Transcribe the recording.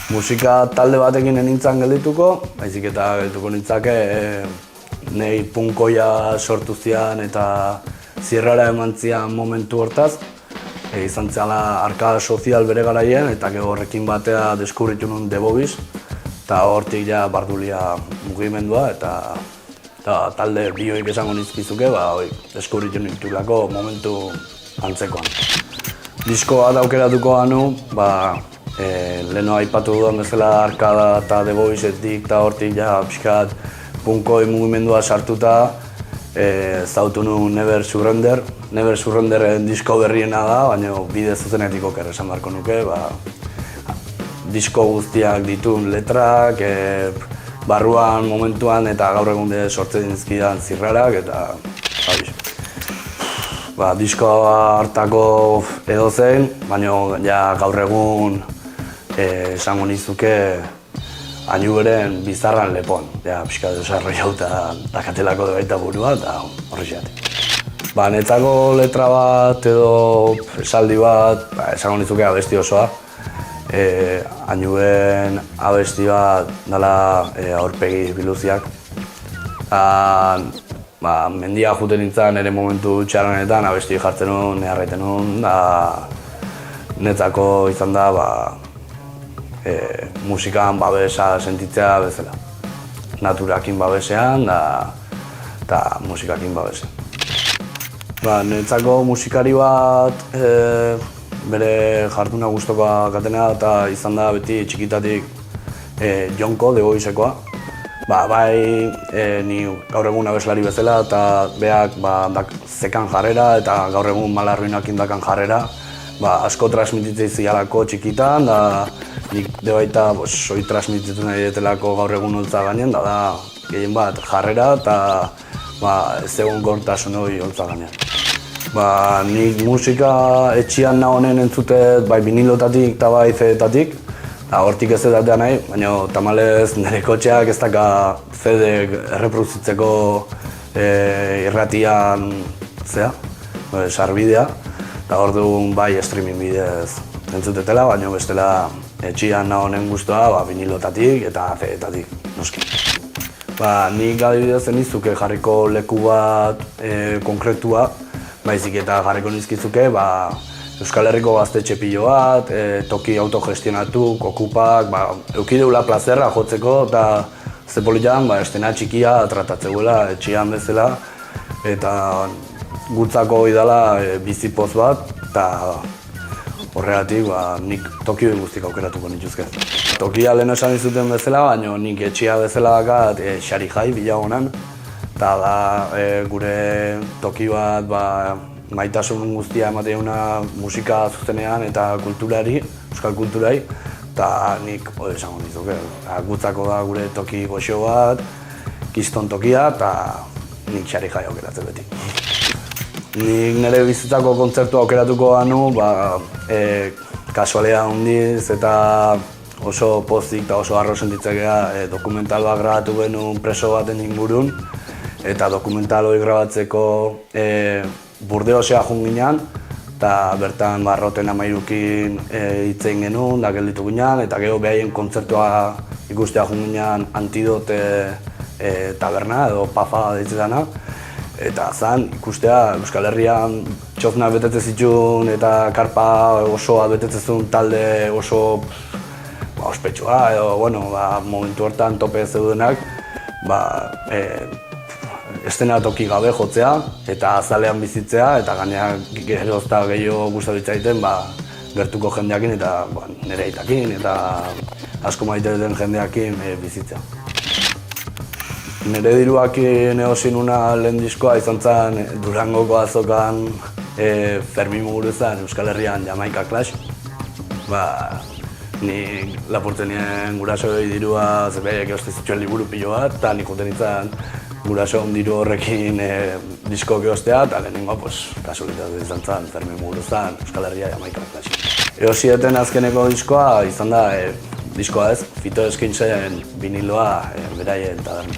Musika talde batekin nintzen geldituko, baizik eta geldituko nintzake nahi punkoia sortu zian eta zirrara eman zian momentu hortaz. Izan zela arkada sozial bere garaien eta horrekin batea deskubritu nuen The Bobbies. Eta hortik ja bardulia mugimendua eta talde bioik esango nizkizuke, deskubritu nintulako momentu antzekoan. Disko bat aukeratuko ganu, leheno aipatu dudan bezala arkada eta The Bobbiesetik eta hortik ja pixkat punkoi mugimendua sartuta zautu nuen Never Surrender. Never Surrenderren disko berriena da, baina bide zuzenetik oker esan beharko nuke. Disko guztiak dituen letrak, barruan, momentuan eta gaur egunde sortzen dizkidan zirrarak eta disko hartako edozein, baina gaur egun esango nizuke hainu beren bizarran lepon. Pixka desarrollau eta dakatelako baita burua eta horri xeatik. Netzako letra bat edo esaldi bat, esango nizuke abesti osoa. Hainuen abesti bat dela aurpegi biluziak. Mendia juten nintzen ere momentu txarrenetan abesti jartzen nuen, neharraiten nuen. Netzako izan da musikan babesa sentitzea bezala. Naturakin babesean eta musikakin babesean. Netzako musikari bat bere jarduna gustukoa katena eta izan da beti txikitatik Jonko, The Bobbiesekoa. Ni gaur egun abeslari bezala eta beak zekan jarrera eta gaur egun Malarruinakin dakan jarrera. Asko transmititzen zialako txikitan, nik debaita soi transmititzen nahi detelako gaur egun holtza gainen, da gehien bat jarrera eta ez egon gortasun hori holtza gainean. Nik musika etxian nahonen entzutet bai vinilotatik eta bai CD-tatik. Hortik ez edatea nahi, baina tamalez nire kotxeak ez daka CD erreproduzitzeko irratian sarbidea. Eta hor dugun bai streaming bidez entzutetela, baina bestela etxian nahonen guztua vinilotatik eta CD-tatik noski. Nik adibidez nizuke jarriko leku bat konkretua, baizik eta jarriko nizkizuke Euskal Herriko gaztetxe pilo bat, toki autogestionatu, kokupak, eduki deula plazerra jotzeko eta ze politan estena txikia tratatzeuela etxian bezala eta gutzako idala bizipoz bat eta horregatik nik toki guztik aukeratuko nituzke. Tokia lehen esan dizuten bezala, baina nik etxia bezala dakat Xari Jai bilagonan eta da gure toki bat maitasun guztia emateuna musika zuzenean eta kulturari, euskal kulturai, eta nik esango nizuke. Gutzako da gure toki goxo bat, kiston tokia, eta nik Xari Jai aukeratzen beti. Nik nire bizitzako kontzertua aukeratuko ganu, kasualea handiz eta oso pozik eta oso harro sentitzekea dokumental bat grabatu genuen preso baten ingurun, eta dokumental hori grabatzeko Burdeosea joan ginen, eta bertan Roten 13 hitzein genuen, da gelditu ginen, eta gero behaien kontzertua ikustea joan ginen Antidote taberna edo Pafa deitzena. Eta zan ikustea Euskal Herrian txoznak betetzen zituen eta karpa osoa betetzen zuen talde oso ospetsua edo momentu hortan tope zeudenak eszenatoki gabe jotzea eta azalean bizitzea eta gainera gero eta gehiago gustatu ditzaiten gertuko jendeakin eta nire aitakin eta asko maite duten jendeakin bizitzea. Nire diruakin egozin una lehen diskoa izan zen Durangoko azokan Fermin Muguruzan Euskal Herrian Jamaika Clash. Ni lapurtzen nien gurasoei dirua zerbeiak egoste zituen liburu pilo bat eta nik joten nintzen gurasoen diru horrekin disko egostea eta lehenengoa kasualitate izan zen Fermin Muguruzan Euskal Herria Jamaika Clash. Egosieten azkeneko diskoa izan da diskoa ez, Fito Eskintzen viniloa beraien taberna.